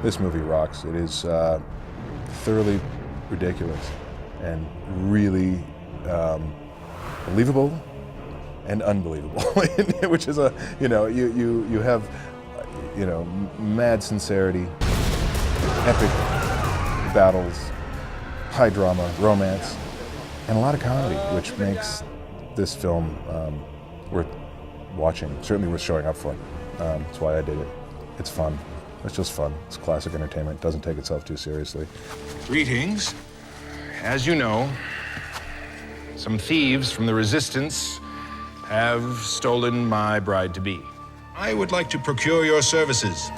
This movie rocks. It is thoroughly ridiculous and really believable and unbelievable, which is you have mad sincerity, epic battles, high drama, romance, and a lot of comedy, which makes this film worth watching, certainly worth showing up for. That's why I did it. It's fun. It's just fun. It's classic entertainment. It doesn't take itself too seriously. Greetings. As you know, some thieves from the Resistance have stolen my bride-to-be. I would like to procure your services.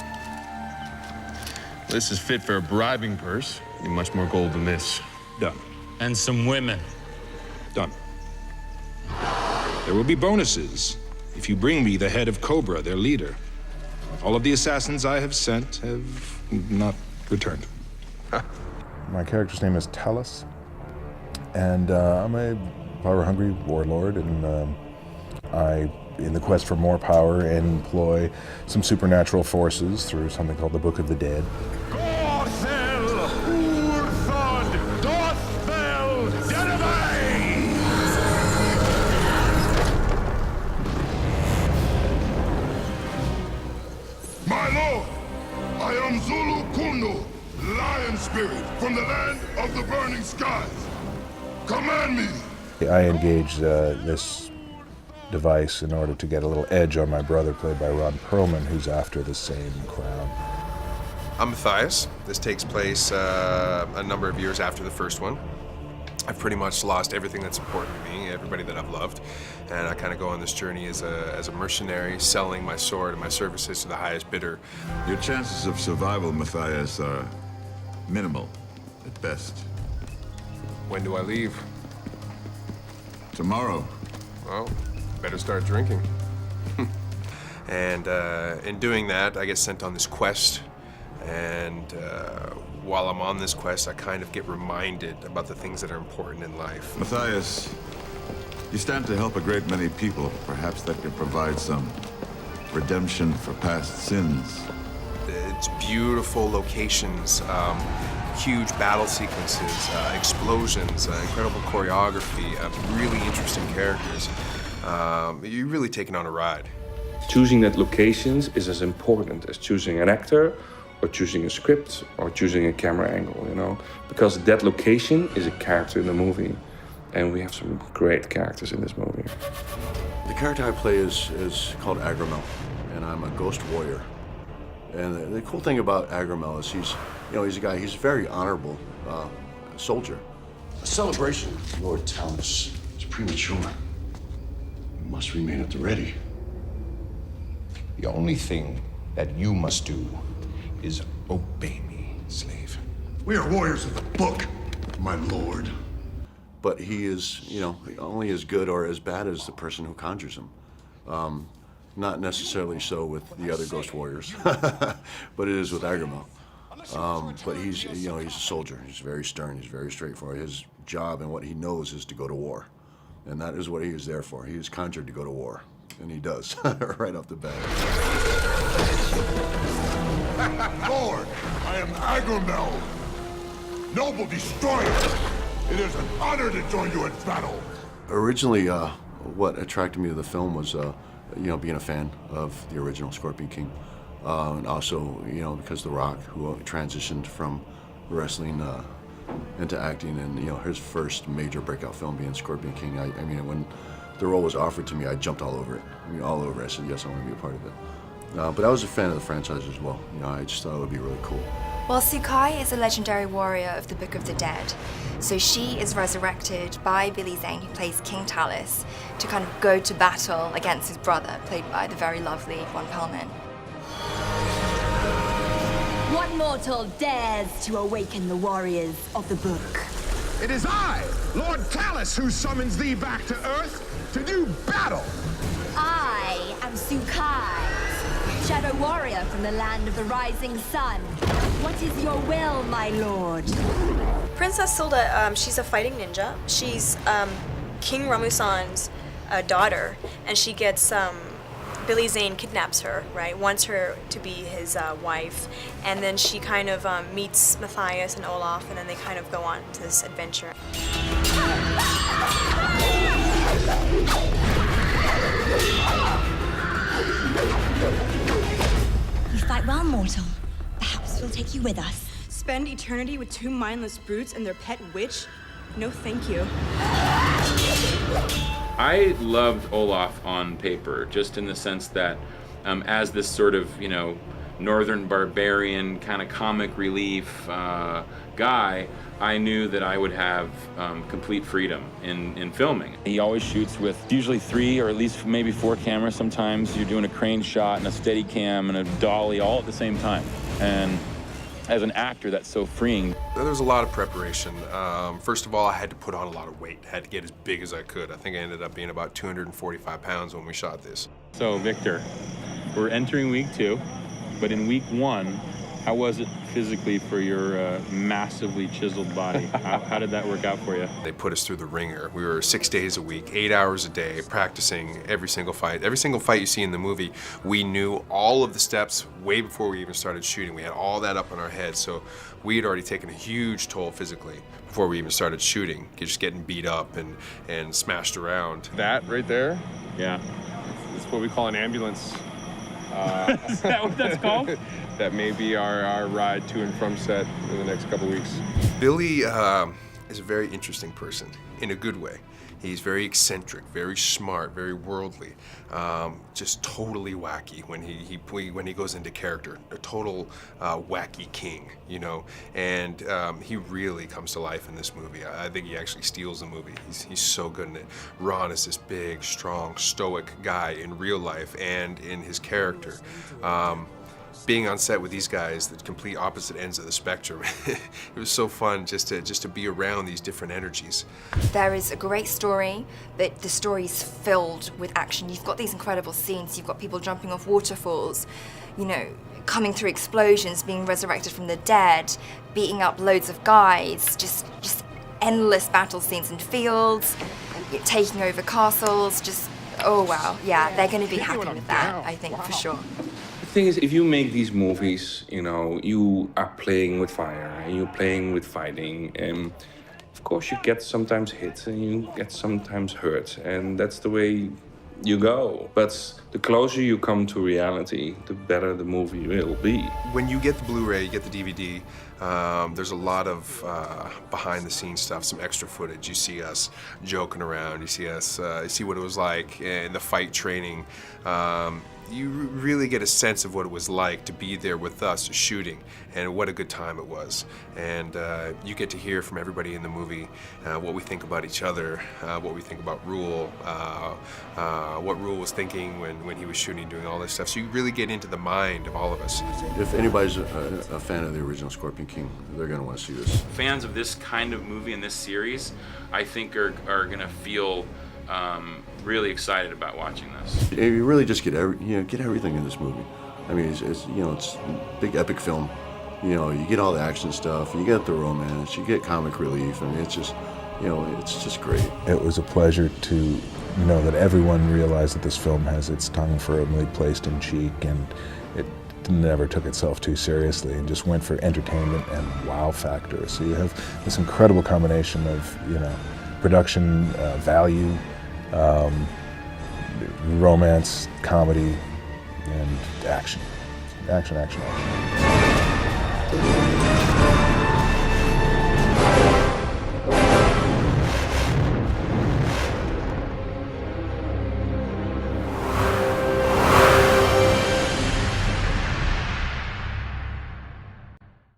This is fit for a bribing purse. Need much more gold than this. Done. And some women. Done. There will be bonuses if you bring me the head of Cobra, their leader. All of the assassins I have sent have not returned. My character's name is Talus, and I'm a power-hungry warlord, and in the quest for more power, employ some supernatural forces through something called the Book of the Dead. My lord, I am Zulu Kundu, lion spirit from the land of the burning skies. Command me. I engage this device in order to get a little edge on my brother, played by Perlman, who's after the same crown. I'm Matthias. This takes place a number of years after the first one. I've pretty much lost everything that's important to me, everybody that I've loved, and I kind of go on this journey as a mercenary, selling my sword and my services to the highest bidder. Your chances of survival, Matthias, are minimal at best. When do I leave? Tomorrow. Well, better start drinking. And in doing that, I get sent on this quest, and while I'm on this quest, I kind of get reminded about the things that are important in life. Matthias, you stand to help a great many people. Perhaps that could provide some redemption for past sins. It's beautiful locations, huge battle sequences, explosions, incredible choreography, really interesting characters. You're really taking on a ride. Choosing that locations is as important as choosing an actor or choosing a script or choosing a camera angle, because that location is a character in the movie, and we have some great characters in this movie. The character I play is called Agramel, and I'm a ghost warrior. And the cool thing about Agramel is he's a very honorable soldier. A celebration, Lord Talus, is premature. You must remain at the ready. The only thing that you must do is obey me, slave. We are warriors of the book, my lord. But he is, only as good or as bad as the person who conjures him. Not necessarily so with the other ghost warriors, but it is with Agramel. But he's a soldier. He's very stern. He's very straightforward. His job and what he knows is to go to war, and that is what he is there for. He is conjured to go to war, and he does right off the bat. Lord, I am Agramel, noble destroyer. It is an honor to join you in battle. Originally, what attracted me to the film was, being a fan of the original Scorpion King. And also, because The Rock, who transitioned from wrestling into acting, and, his first major breakout film being Scorpion King. I mean, when the role was offered to me, I jumped all over it. All over it. I said, yes, I want to be a part of it. But I was a fan of the franchise as well. I just thought it would be really cool. Well, Sukai is a legendary warrior of the Book of the Dead. So she is resurrected by Billy Zane, who plays King Talus, to kind of go to battle against his brother, played by the very lovely Perlman. What mortal dares to awaken the warriors of the book? It is I, Lord Talus, who summons thee back to Earth to do battle. I am Sukai, shadow warrior from the land of the rising sun. What is your will, my lord? Princess Silda, she's a fighting ninja. She's King Ramusan's daughter, and she gets Billy Zane kidnaps her, right? Wants her to be his wife, and then she kind of meets Matthias and Olaf, and then they kind of go on to this adventure. You fight well, mortal. Perhaps we'll take you with us. Spend eternity with two mindless brutes and their pet witch? No, thank you. I loved Olaf on paper, just in the sense that as this sort of, northern barbarian kind of comic relief guy, I knew that I would have complete freedom in filming. He always shoots with usually 3 or at least maybe 4 cameras. Sometimes you're doing a crane shot and a steady cam and a dolly all at the same time. And as an actor, that's so freeing. There was a lot of preparation. First of all, I had to put on a lot of weight. I had to get as big as I could. I think I ended up being about 245 pounds when we shot this. So, Victor, we're entering week 2, but in week 1, how was it physically for your massively chiseled body? How did that work out for you? They put us through the ringer. We were 6 days a week, 8 hours a day, practicing every single fight. Every single fight you see in the movie, we knew all of the steps way before we even started shooting. We had all that up in our heads, so we had already taken a huge toll physically before we even started shooting. Just getting beat up and smashed around. That right there? Yeah. It's what we call an ambulance. Is that what that's called? That may be our ride to and from set in the next couple weeks. Billy is a very interesting person, in a good way. He's very eccentric, very smart, very worldly, just totally wacky when he goes into character. A total wacky king, and he really comes to life in this movie. I think he actually steals the movie. He's so good in it. Ron is this big, strong, stoic guy in real life and in his character. Being on set with these guys, the complete opposite ends of the spectrum, it was so fun just to be around these different energies. There is a great story, but the story's filled with action. You've got these incredible scenes. You've got people jumping off waterfalls, coming through explosions, being resurrected from the dead, beating up loads of guys, just endless battle scenes in fields, taking over castles, oh wow. Yeah, they're going to be happy with that, I think, for sure. The thing is, if you make these movies, you are playing with fire and you're playing with fighting, and of course you get sometimes hits and you get sometimes hurt, and that's the way you go. But the closer you come to reality, the better the movie will be. When you get the Blu-ray, you get the DVD, there's a lot of behind-the-scenes stuff, some extra footage. You see us joking around, you see what it was like in the fight training. You really get a sense of what it was like to be there with us shooting, and what a good time it was. And you get to hear from everybody in the movie what we think about each other, what we think about Rule, what Rule was thinking when he was shooting, doing all this stuff. So you really get into the mind of all of us. If anybody's a fan of the original Scorpion King, they're going to want to see this. Fans of this kind of movie and this series, I think are going to feel really excited about watching this. You really just get everything in this movie. I mean, it's a big epic film. You get all the action stuff, you get the romance, you get comic relief. I mean, it's just great. It was a pleasure to know that everyone realized that this film has its tongue firmly placed in cheek, and it never took itself too seriously and just went for entertainment and wow factor. So you have this incredible combination of production value, romance, comedy, and action. Action.